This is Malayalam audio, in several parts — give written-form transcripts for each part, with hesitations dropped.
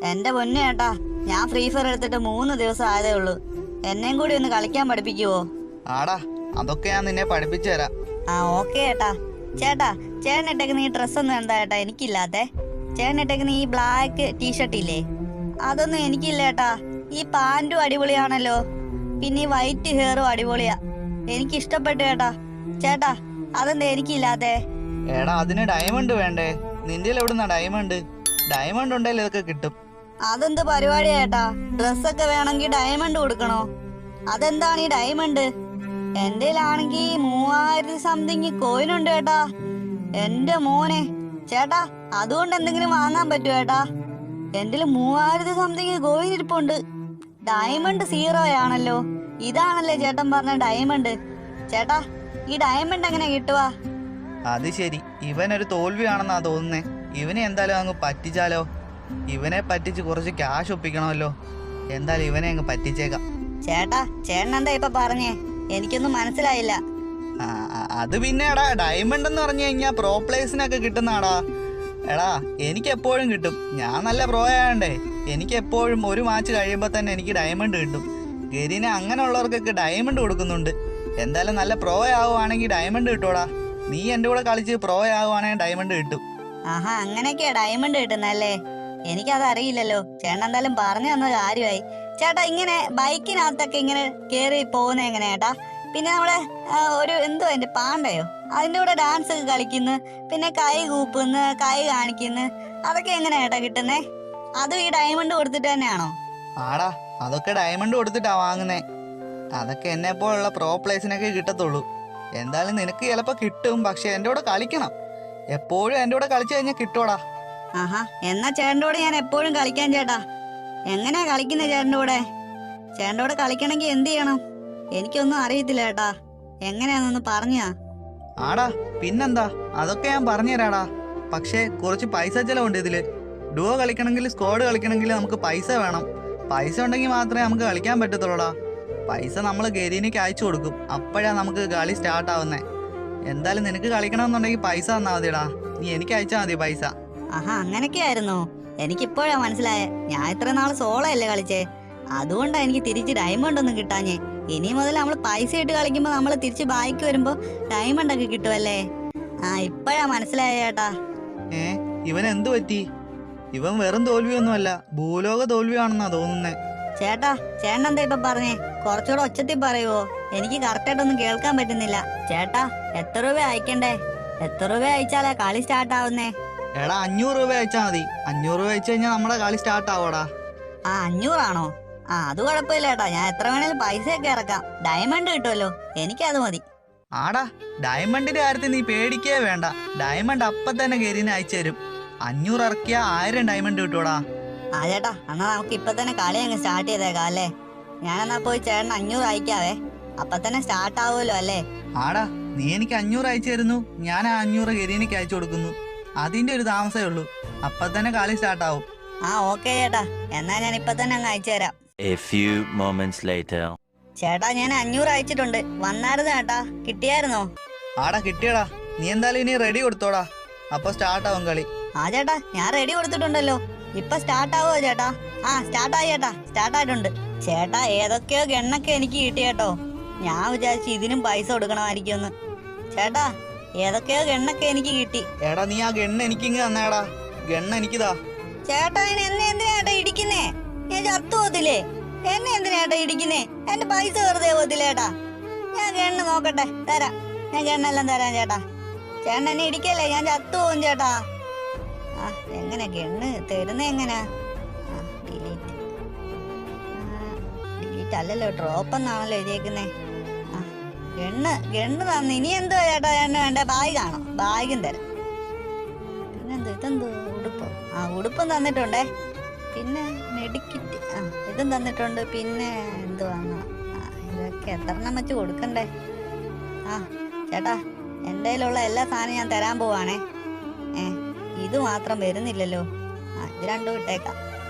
എന്റെ പൊന്നു ചേട്ടാ, ഞാൻ ഫ്രീ ഫയർ എടുത്തിട്ട് 3 ദിവസം ആയതേ ഉള്ളൂ. എന്നെയും കൂടി ഒന്ന് കളിക്കാൻ പഠിപ്പിക്കുവോ? ആടാ, അതൊക്കെ ഞാൻ നിന്നെ പഠിപ്പിച്ചു തരാം. ആ ഓക്കെ ചേട്ടാ. ചേട്ടാ, ചേട്ടനിട്ടേക്കുന്ന ഈ ഡ്രസ്സൊന്നും എന്താ ചേട്ടാ എനിക്കില്ലാത്തെ? ചേട്ടനിട്ടേക്കുന്ന ഈ ബ്ലാക്ക് ടീഷർട്ട് ഇല്ലേ, അതൊന്നും എനിക്കില്ല ചേട്ടാ. ഈ പാൻറ്റും അടിപൊളിയാണല്ലോ, പിന്നെ ഈ വൈറ്റ് ഹെയറും അടിപൊളിയാ, എനിക്ക് ഇഷ്ടപ്പെട്ടു ചേട്ടാ. ചേട്ടാ, അതെന്താ എനിക്കില്ലാത്തെ? എടാ, അതിന് ഡയമണ്ട് വേണ്ടേ? നിന്റെ എവിടുന്ന ഡയമണ്ട്? ഡയമണ്ട് ഉണ്ടെങ്കിൽ ഇതൊക്കെ കിട്ടും. അതെന്ത് പരിപാടിയാ ചേട്ടാ? ഡ്രസ്സൊക്കെ വേണമെങ്കിൽ ഡയമണ്ട് കൊടുക്കണോ? അതെന്താണ് ഈ ഡയമണ്ട്? എന്റെ ആണെങ്കിൽ 3000 സംതിങ് കോയിൻ ഉണ്ട് ചേട്ടാ. എന്റെ മോനെ ചേട്ടാ, അതുകൊണ്ട് എന്തെങ്കിലും വാങ്ങാൻ പറ്റുമോ ചേട്ടാ? എന്റെ 3000 സംതിങ് കോയിൻ ഇരിപ്പുണ്ട്. ഡയമണ്ട് 0 ആണല്ലോ. ഇതാണല്ലേ ചേട്ടൻ പറഞ്ഞ ഡയമണ്ട്? ചേട്ടാ, ഈ ഡയമണ്ട് എങ്ങനെ കിട്ടുവാ? അത് ശരി, ഇവനൊരു തോൽവിയാണെന്നാ തോന്നുന്നേ. ഇവനെ എന്തായാലും അങ്ങ് പറ്റിച്ചാലോ? ഇവനെ പറ്റിച്ച് കുറച്ച് ക്യാഷ് ഒപ്പിക്കണമല്ലോ. എന്തായാലും ഇവനെ അങ്ങ് പറ്റിച്ചേക്കാം. ചേട്ടാ, ചേട്ടൻ എന്താ ഇപ്പൊ പറഞ്ഞേ? എനിക്കൊന്നും മനസ്സിലായില്ല. അത് പിന്നെ എടാ, ഡയമണ്ട് എന്ന് പറഞ്ഞു കഴിഞ്ഞാൽ പ്രോ പ്ലേസിനൊക്കെ കിട്ടുന്നാടാ. എടാ, എനിക്ക് എപ്പോഴും കിട്ടും. ഞാൻ നല്ല പ്രോ ആയണ്ടേ, എനിക്ക് എപ്പോഴും ഒരു മാച്ച് കഴിയുമ്പോൾ തന്നെ എനിക്ക് ഡയമണ്ട് കിട്ടും. ഗരീനെ അങ്ങനെയുള്ളവർക്കൊക്കെ ഡയമണ്ട് കൊടുക്കുന്നുണ്ട്. എന്തായാലും നല്ല പ്രോ ആവുകയാണെങ്കിൽ ഡയമണ്ട് കിട്ടൂടാ. നീ എൻ്റെ കൂടെ കളിച്ച് പ്രോ ആവുകയാണെങ്കിൽ ഡയമണ്ട് കിട്ടും. ആഹാ, അങ്ങനെയൊക്കെയാ ഡയമണ്ട് കിട്ടുന്നല്ലേ? എനിക്കത് അറിയില്ലല്ലോ. ചേട്ടൻ എന്തായാലും പറഞ്ഞു തന്ന കാര്യമായി. ചേട്ടാ, ഇങ്ങനെ ബൈക്കിനകത്തൊക്കെ ഇങ്ങനെ കേറി പോകുന്ന എങ്ങനെയാ ചേട്ടാ? പിന്നെ നമ്മളെ ഒരു എന്തോ അതിന്റെ പാണ്ടയോ, അതിന്റെ കൂടെ ഡാൻസ് ഒക്കെ കളിക്കുന്നു, പിന്നെ കൈ കൂപ്പുന്നു, കൈ കാണിക്കുന്നു, അതൊക്കെ എങ്ങനെയാ ചേട്ടാ കിട്ടുന്നേ? അതും ഈ ഡയമണ്ട് കൊടുത്തിട്ട് തന്നെയാണോ? ആടാ, അതൊക്കെ ഡയമണ്ട് കൊടുത്തിട്ടാ വാങ്ങുന്നേ. അതൊക്കെ എന്നെ പോലുള്ള പ്രോ പ്ലേസിനൊക്കെ കിട്ടത്തുള്ളൂ. എന്തായാലും നിനക്ക് ചിലപ്പോൾ കിട്ടും, പക്ഷെ എൻ്റെ കൂടെ കളിക്കണം. എപ്പോഴും എൻ്റെ കൂടെ കളിച്ചു കഴിഞ്ഞാൽ കിട്ടൂടാ. ആഹാ, എന്നാ ചേട്ടൻ്റെ കൂടെ ഞാൻ എപ്പോഴും കളിക്കാൻ ചേട്ടാ. എങ്ങനെയാ കളിക്കുന്നത് ചേട്ടൻ്റെ കൂടെ? ചേട്ടൻ്റെ കൂടെ കളിക്കണമെങ്കിൽ എന്ത് ചെയ്യണം? എനിക്കൊന്നും അറിയത്തില്ല ചേട്ടാ. എങ്ങനെയാണെന്നൊന്ന് പറഞ്ഞാ. ആടാ, പിന്നെന്താ, അതൊക്കെ ഞാൻ പറഞ്ഞുതരാടാ. പക്ഷേ കുറച്ച് പൈസ ചെലവുണ്ട് ഇതില്. ഡുവോ കളിക്കണമെങ്കിൽ സ്ക്വാഡ് കളിക്കണമെങ്കിൽ നമുക്ക് പൈസ വേണം. പൈസ ഉണ്ടെങ്കിൽ മാത്രമേ നമുക്ക് കളിക്കാൻ പറ്റത്തുള്ളൂടാ. പൈസ നമ്മൾ ഗരീനിക്ക് അയച്ചു കൊടുക്കും, അപ്പോഴാണ് നമുക്ക് കളി സ്റ്റാർട്ട് ആവുന്നേ. എന്തായാലും നിനക്ക് കളിക്കണമെന്നുണ്ടെങ്കിൽ പൈസ തന്നാ മതിടാ. നീ എനിക്ക് അയച്ചാൽ മതി പൈസ. ആഹാ, അങ്ങനെയൊക്കെയായിരുന്നോ? എനിക്കിപ്പോഴാ മനസ്സിലായേ. ഞാൻ ഇത്ര നാള് സോളോ അല്ലേ കളിച്ചേ, അതുകൊണ്ടാ എനിക്ക് തിരിച്ച് ഡയമണ്ട് ഒന്നും കിട്ടാഞ്ഞേ. ഇനി മുതൽ നമ്മൾ പൈസ ഇട്ട് കളിക്കുമ്പോൾ നമ്മൾ തിരിച്ച് ബായിക്ക് വരുമ്പോ ഡയമണ്ട് ഒക്കെ കിട്ടുമല്ലേ? ആ, ഇപ്പോഴാ മനസ്സിലായ ചേട്ടാ. ഇവൻ എന്തു പറ്റി? ഇവൻ വെറും തോൽവിയൊന്നുമല്ല, ഭൂലോക തോൽവിയാണെന്നാ തോന്നുന്നേ. ചേട്ടാ, ചേട്ടൻ എന്താ ഇപ്പൊ പറഞ്ഞേ? കുറച്ചുകൂടെ ഒച്ചത്തിൽ പറയുവോ? എനിക്ക് കറക്റ്റായിട്ടൊന്നും കേൾക്കാൻ പറ്റുന്നില്ല. ചേട്ടാ, എത്ര രൂപ അയക്കണ്ടേ? എത്ര രൂപ അയച്ചാലാ കളി സ്റ്റാർട്ട് ആവുന്നേ? എടാ, 500 രൂപ അയച്ചാ മതി. 500 രൂപ അയച്ചു കഴിഞ്ഞാൽ നമ്മുടെ കളി സ്റ്റാർട്ട് ആവോടാ. ആ, 500 ആണോ? ആ, അത് കുഴപ്പമില്ല ചേട്ടാ. ഞാൻ എത്ര വേണേലും പൈസയൊക്കെ ഇറക്കാം. ഡയമണ്ട് കിട്ടുമല്ലോ, എനിക്കത് മതി. ആടാ, ഡയമണ്ടിന്റെ കാര്യത്തിൽ നീ പേടിക്കേ വേണ്ട. ഡയമണ്ട് അപ്പൊ തന്നെ ഗരീനെ അയച്ചു തരും. 500 ഇറക്കിയ 1000 ഡയമണ്ട് കിട്ടൂടാ. ആ ചേട്ടാ, എന്നാ നമുക്ക് ഇപ്പൊ തന്നെ കളി അങ്ങ് സ്റ്റാർട്ട് ചെയ്തേക്കാം അല്ലേ? ഞാനെന്നാ പോയി ചേട്ടൻ 500 അയക്കാവേ. അപ്പൊ തന്നെ സ്റ്റാർട്ട് ആവുമല്ലോ അല്ലേ? ആടാ, നീ എനിക്ക് 500 അയച്ചു തരുന്നു, ഞാൻ ആ 500 ഗരീനിക്ക് അയച്ചു കൊടുക്കുന്നു. അതിന്റെ ഒരു താമസമേ ഉള്ളൂ, അപ്പൊ തന്നെ കളി സ്റ്റാർട്ട് ആവും. ആ ഓക്കെ ചേട്ടാ, എന്നാ ഞാൻ ഇപ്പൊ തന്നെ അങ്ങ് അയച്ചു തരാം. A few moments later. ചേട്ടാ, ഞാൻ 500 അയച്ചിട്ടുണ്ട്. വന്നായിരുന്നു ചേട്ടാ, കിട്ടിയായിരുന്നോ? ആടാ, കിട്ടിയടാ. നീ എന്തായാലും ഇനി റെഡി കൊടുത്തോടാ, അപ്പൊ സ്റ്റാർട്ട് ആവും കളി. ആ ചേട്ടാ, ഞാൻ റെഡി കൊടുത്തിട്ടുണ്ടല്ലോ. ഇപ്പൊ സ്റ്റാർട്ട് ആവുമോ ചേട്ടാ? ആ, സ്റ്റാർട്ടായി ചേട്ടാ, സ്റ്റാർട്ടായിട്ടുണ്ട്. ചേട്ടാ, ഏതൊക്കെയോ ഗണ്ണൊക്കെ എനിക്ക് കിട്ടി കേട്ടോ. ഞാൻ വിചാരിച്ചു ഇതിനും പൈസ കൊടുക്കണമായിരിക്കുമെന്ന്. ചേട്ടാ, ഏതൊക്കെയോ ഗണ്ണൊക്കെ എനിക്ക് കിട്ടി. എടാ, നീ ആ ഗണ്ണ് എനിക്കിങ്ങ് തന്നേടാ. ഗണ്ണ് എനിക്കിതാ. ചേട്ടാ, എന്നെ എന്തിനാ ഇടിക്കുന്നേ? ഞാൻ ചത്തു പോകത്തില്ലേ? എന്നെ എന്തിനാ ഇടിക്കുന്നേ? എന്റെ പൈസ വെറുതെ പോകത്തില്ലേ ചേട്ടാ? ഞാൻ ഗണ്ണ് നോക്കട്ടെ, തരാം. ഞാൻ ഗണ്ണെല്ലാം തരാം ചേട്ടാ. ചേട്ടൻ എന്നെ ഇടിക്കല്ലേ, ഞാൻ ചത്തു പോകും ചേട്ടാ. ആ, എങ്ങനെ ഗണ്ണ് തരുന്ന എങ്ങനാ? ഡിലീറ്റ്. ഡിലീറ്റ് അല്ലല്ലോ, ഡ്രോപ്പ് എന്നാണല്ലോ എഴുതിയേക്കുന്നേ. ആ, ഗണ്ണ് തന്നു. ഇനി എന്തോ ചേട്ടാ ചേട്ടന് വേണ്ട? ബാഗാണോ? ബാഗും തരാം. പിന്നെന്തോ ഇതെന്തോ ഉടുപ്പോ? ആ, ഉടുപ്പും തന്നിട്ടുണ്ടേ. പിന്നെ മെഡിക്കിറ്റ്, ആ ഇതും തന്നിട്ടുണ്ട്. പിന്നെ എന്തുവാണ്? ആ, ഇതൊക്കെ എത്രണ്ണം വെച്ച് കൊടുക്കണ്ടേ? ആ ചേട്ടാ, എൻ്റെ കയ്യിലുള്ള എല്ലാ സാധനവും ഞാൻ തരാൻ പോവാണേ. ഇത് മാത്രം വരുന്നില്ലല്ലോ. ആ, ഇത് രണ്ടും ഇട്ടേക്കാം.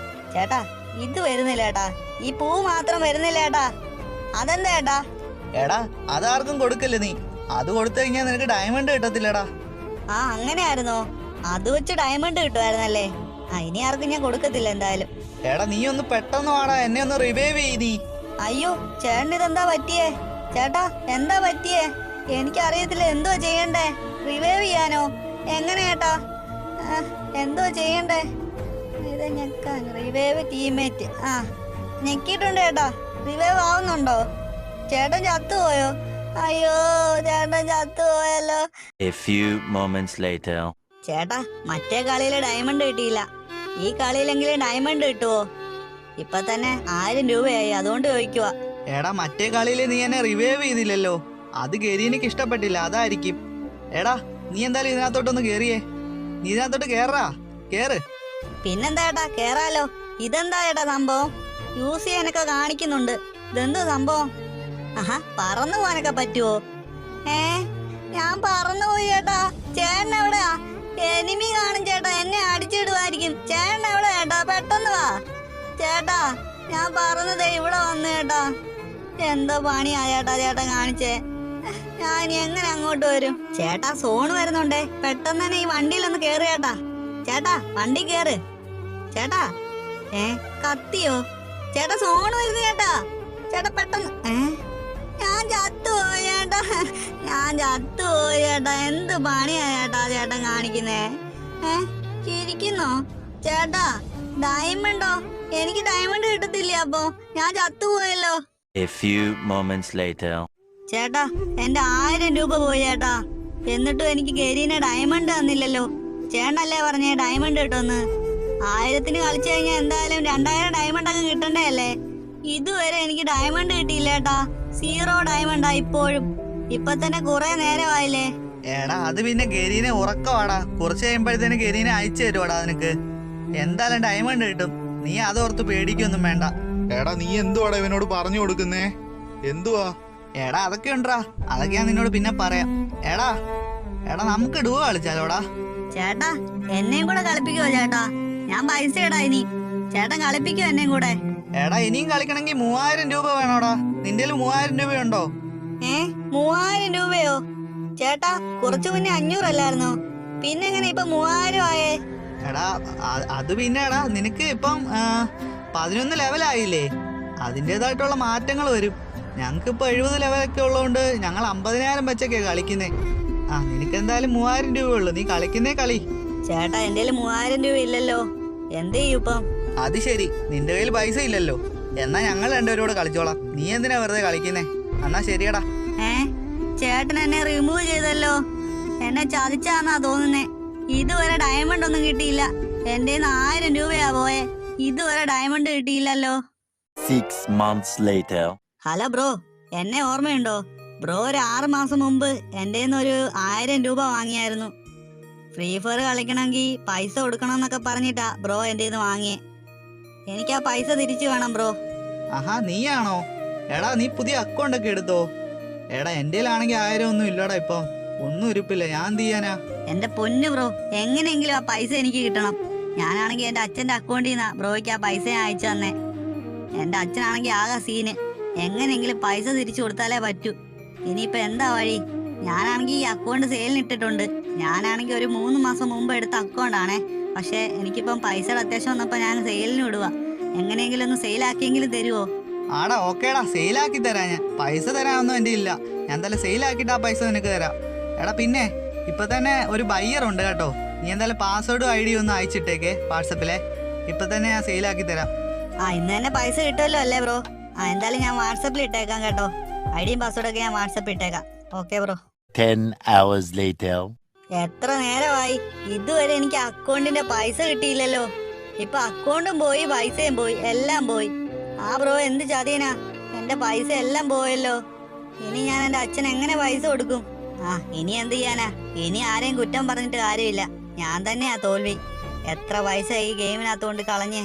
ചേട്ടാ, ഇത് വരുന്നില്ല ചേട്ടാ. ഈ പൂ മാത്രം വരുന്നില്ല ചേട്ടാ. അതെന്താ ചേട്ടാ? എടാ, അതാർക്കും കൊടുക്കല്ലേ നീ. അത് കൊടുത്തു കഴിഞ്ഞാൽ നിനക്ക് ഡയമണ്ട് കിട്ടത്തില്ലടാ. ആ, അങ്ങനെയായിരുന്നോ? അത് വെച്ച് ഡയമണ്ട് കിട്ടുമായിരുന്നല്ലേ? ആ ഇനി ആർക്കും ഞാൻ കൊടുക്കത്തില്ല എന്തായാലും. എടാ നീ ഒന്ന് പെട്ടെന്ന് വാടാ, എന്നെ ഒന്ന് റിവൈവ് ചെയ്യ് നീ. അയ്യോ ചേട്ടന് ഇതെന്താ പറ്റിയേ? ചേട്ടാ എന്താ പറ്റിയേ? എനിക്കറിയത്തില്ല എന്തോ ചെയ്യണ്ടേ. റിവൈവ് ചെയ്യാനോ? എങ്ങനെ ചേട്ടാ? എന്തോ ചെയ്യണ്ടേ? ഇത് ഞെക്കാൻ റിവൈവ് ടീമേറ്റ്. ആ ഞെക്കിയിട്ടുണ്ട് ചേട്ടാ. റിവൈവ് ആവുന്നുണ്ടോ? ചേട്ടൻ ചത്തുപോയോ? അയ്യോ ചേട്ടൻ ചത്തുപോയല്ലോ. A few moments later. ചേട്ടാ മറ്റേ കളിയില് ഡയമണ്ട് കിട്ടിയില്ല, ഈ കളിയിലെങ്കിലും ഡയമണ്ട് കിട്ടുവോ? ഇപ്പൊ തന്നെ 1000 രൂപയായി, അതുകൊണ്ട് ചോദിക്കുവാ. എടാ മറ്റേ കളിയിൽ നീ എന്നെ റിവൈവ് ചെയ്തില്ലല്ലോ, അത് ഗരീനക്ക് ഇഷ്ടപ്പെട്ടില്ല, അതായിരിക്കും. എടാ നീ എന്തായാലും ഇതിനകത്തോട്ടൊന്ന് കേറിയേ. നീ ഇതിനകത്തോട്ട് കേറാ, കേറ്. പിന്നെന്താ ചേട്ടാ കേറാലോ. ഇതെന്താ ചേട്ടാ സംഭവം? യൂസ് ചെയ്യാനൊക്കെ കാണിക്കുന്നുണ്ട്. ഇതെന്തോ സംഭവം? ആഹാ പറന്നു പോവാനൊക്കെ പറ്റുവോ? ഞാൻ പറന്നു പോയി ചേട്ടാ. ചേട്ടൻ എവിടെയാ? എനിമി കാണും ചേട്ടാ, എന്നെ അടിച്ചിടുവായിരിക്കും. ചേട്ടൻ എവിടെ ചേട്ടാ? പെട്ടെന്ന് വാ ചേട്ടാ. ഞാൻ പറഞ്ഞതേ ഇവിടെ വന്നു ചേട്ടാ. എന്തോ പണിയാ ചേട്ടാ ചേട്ടൻ കാണിച്ചേ. ഞാൻ ഇനി എങ്ങനെ അങ്ങോട്ട് വരും? ചേട്ടാ സോണ് വരുന്നുണ്ടേ, പെട്ടെന്ന് തന്നെ ഈ വണ്ടിയിലൊന്ന് കേറ് ചേട്ടാ. ചേട്ടാ വണ്ടി കേറ് ചേട്ടാ. കത്തിയോ? ചേട്ടാ സോണ് വരുന്നു ചേട്ടാ. ചേട്ടാ പെട്ടെന്ന്. ഞാൻ ചത്തുപോയി ചേട്ടാ, ഞാൻ ചത്തുപോയി ചേട്ടാ. എന്ത് പണിയാ ചേട്ടാ ചേട്ടൻ കാണിക്കുന്നേ? ചിരിക്കുന്നോ ചേട്ടാ? ഡയമണ്ടോ? എനിക്ക് ഡയമണ്ട് കിട്ടത്തില്ല, അപ്പൊ ഞാൻ ചത്തുപോയല്ലോ. A few moments later. ചേട്ടാ എന്റെ 1000 രൂപ പോയി ചേട്ടാ. എന്നിട്ടും എനിക്ക് ഗരീനെ ഡയമണ്ട് തന്നില്ലല്ലോ. ചേട്ടനല്ലേ പറഞ്ഞേ ഡയമണ്ട് കിട്ടുമെന്ന്? 1000-ന് കളിച്ചു കഴിഞ്ഞാൽ എന്തായാലും 2000 ഡയമണ്ട് ഒക്കെ കിട്ടണ്ടേ അല്ലേ? ഇതുവരെ എനിക്ക് ഡയമണ്ട് കിട്ടിയില്ല ചേട്ടാ. 0 ഡയമണ്ടാ ഇപ്പോഴും. ഇപ്പൊ തന്നെ കുറെ നേരമായില്ലേ. എടാ അത് പിന്നെ ഗരീനെ ഉറക്കവാടാ, കുറച്ച് കഴിയുമ്പോഴത്തേന് ഗരീനെ അയച്ചു തരുവാടാ നിനക്ക്. എന്തായാലും ഡയമണ്ട് കിട്ടും, നീ അതോർത്ത് പേടിക്കൊന്നും വേണ്ട. എടാ നീ എന്തുവാടാ ഇവനോട് പറഞ്ഞു കൊടുക്കുന്നേ? എന്തുവാ? എടാ അതൊക്കെ ഉണ്ടാ, അതൊക്കെ ഞാൻ നിന്നോട് പിന്നെ പറയാം. എടാ എടാ നമുക്ക് ഡുവോ കളിച്ചാലോടാ. ചേട്ടാ എന്നെയും കൂടെ കളിപ്പിക്കുവോ ചേട്ടാ? ഞാൻ പൈസ ഇടാ ഇനി. ചേട്ടൻ കളിപ്പിക്കോ എന്നെയും കൂടെ? എടാ ഇനിയും കളിക്കണമെങ്കിൽ 3000 രൂപ വേണോടാ. നിന്റെ 3000 രൂപയുണ്ടോ? 3000 രൂപയോ? ചേട്ടാ കുറച്ചു മുന്നേ 500 അല്ലായിരുന്നോ? പിന്നെ എങ്ങനെ ഇപ്പൊ 3000 ആയേ? എടാ അത് പിന്നെ എടാ നിനക്ക് ഇപ്പം 11 ലെവലായില്ലേ, അതിൻ്റെതായിട്ടുള്ള മാറ്റങ്ങൾ വരും. ഞങ്ങൾക്ക് ഇപ്പൊ 70 ലെവലൊക്കെ ഉള്ളതുകൊണ്ട് ഞങ്ങൾ 50,000 വെച്ചൊക്കെ കളിക്കുന്നേ. നിനക്ക് എന്തായാലും 3000 രൂപ ഉള്ളു, നീ കളിക്കുന്നേ കളി. ചേട്ടാ എന്റെ 3000 രൂപ ഇല്ലല്ലോ, എന്ത് ചെയ്യും ഇപ്പം? അത് ശരി, നിന്റെ കയ്യിൽ പൈസ ഇല്ലല്ലോ. എന്നാ ഞങ്ങൾ രണ്ടുപേരോട് കളിച്ചോളാം. നീ എന്തിനാ വെറുതെ കളിക്കുന്നേ? എന്നാ ശരിയടാ. ചേട്ടൻ എന്നെ റിമൂവ് ചെയ്തല്ലോ. എന്നെ ചതിച്ചാന്നാ തോന്നുന്നേ. ഇതുവരെ ഡയമണ്ട് ഒന്നും കിട്ടിയില്ല. എന്റെ 1000 രൂപയാ പോയെ, ഇതുവരെ ഡയമണ്ട് കിട്ടിയില്ലല്ലോ. 6 months later. ഹലോ ബ്രോ, എന്നെ ഓർമ്മയുണ്ടോ? ബ്രോ ഒരു 6 മാസം മുമ്പ് എന്റെ ഒരു 1000 രൂപ വാങ്ങിയായിരുന്നു. ഫ്രീ ഫയർ കളിക്കണമെങ്കിൽ പൈസ കൊടുക്കണമെന്നൊക്കെ പറഞ്ഞിട്ടാ ബ്രോ എന്റെ ഇത് വാങ്ങിയേ. എനിക്ക് ആ പൈസ തിരിച്ചു വേണം ബ്രോ. ആഹാ നീയാണോ? എടാ നീ പുതിയ അക്കൗണ്ട് ഒക്കെ എടുത്തോ? എടാ എൻ്റെ ആണെങ്കിൽ 1000 ഒന്നും ഇല്ലടാ, ഇപ്പം ഒന്നും ഉരുപ്പില്ല. ഞാൻ എന്ത് ചെയ്യാനാ? എന്റെ പൊന്നു ബ്രോ, എങ്ങനെയെങ്കിലും ആ പൈസ എനിക്ക് കിട്ടണം. ഞാനാണെങ്കിൽ എന്റെ അച്ഛന്റെ അക്കൗണ്ടിൽ നിന്നാ ബ്രോയ്ക്ക് ആ പൈസ ഞാൻ അയച്ചു തന്നെ. എന്റെ അച്ഛനാണെങ്കിൽ ആകെ സീന്. എങ്ങനെയെങ്കിലും പൈസ തിരിച്ചു കൊടുത്താലേ പറ്റൂ. ഇനിയിപ്പോ എന്താ വഴി? ഞാനാണെങ്കിൽ ഈ അക്കൗണ്ട് സെയിലിന് ഇട്ടിട്ടുണ്ട്. ഞാനാണെങ്കിൽ ഒരു 3 മാസം മുമ്പ് എടുത്ത അക്കൗണ്ടാണേ. പക്ഷെ എനിക്കിപ്പം പൈസയുടെ അത്യാവശ്യം വന്നപ്പോ ഞാൻ സെയിലിന് ഇടുക. എങ്ങനെയെങ്കിലും ഒന്ന് സെയിലാക്കിയെങ്കിലും തരുമോ? ആടാ ഓക്കേടാ, സെയിലാക്കി തരാം ഞാൻ. പൈസ തരാനൊന്നും എൻ്റെ ഇല്ല. ഞാൻ എന്തായാലും സെയിലാക്കിയിട്ട് ആ പൈസ നിനക്ക് തരാം. എടാ പിന്നെ ഇപ്പൊ തന്നെ ഒരു ബയ്യർ ഉണ്ട് കേട്ടോ. നീ എന്തായാലും പാസ്വേഡും ID ഒന്ന് അയച്ചിട്ടേക്കേ വാട്സപ്പിലെ. ഇപ്പൊ തന്നെ ഞാൻ സെയിലാക്കി തരാം. ഇന്ന് തന്നെ പൈസ കിട്ടുമല്ലോ അല്ലേ ബ്രോ? എന്തായാലും ഞാൻ വാട്സപ്പിൽ ഇട്ടേക്കാം കേട്ടോ. ഐഡിയും പാസ്വേഡൊക്കെ ഞാൻ വാട്സപ്പിൽ ഇട്ടേക്കാം. Okay bro. 10 hours later. എത്ര നേരമായി ഇതുവരെ എനിക്ക് അക്കൗണ്ടിന്റെ പൈസ കിട്ടിയില്ലല്ലോ. ഇപ്പൊ അക്കൗണ്ടും പോയി, പൈസയും പോയി, എല്ലാം പോയി. ബ്രോ എന്ത് ചതിയനാ, എന്റെ പൈസ എല്ലാം പോയല്ലോ. ഇനി ഞാൻ എന്റെ അച്ഛൻ എങ്ങനെ പൈസ കൊടുക്കും? ഇനി എന്ത് ചെയ്യാനാ? ഇനി ആരെയും കുറ്റം പറഞ്ഞിട്ട് കാര്യമില്ല, ഞാൻ തന്നെയാ തോൽവി. എത്ര പൈസ ഈ ഗെയിമിനകത്തോണ്ട് കളഞ്ഞേ.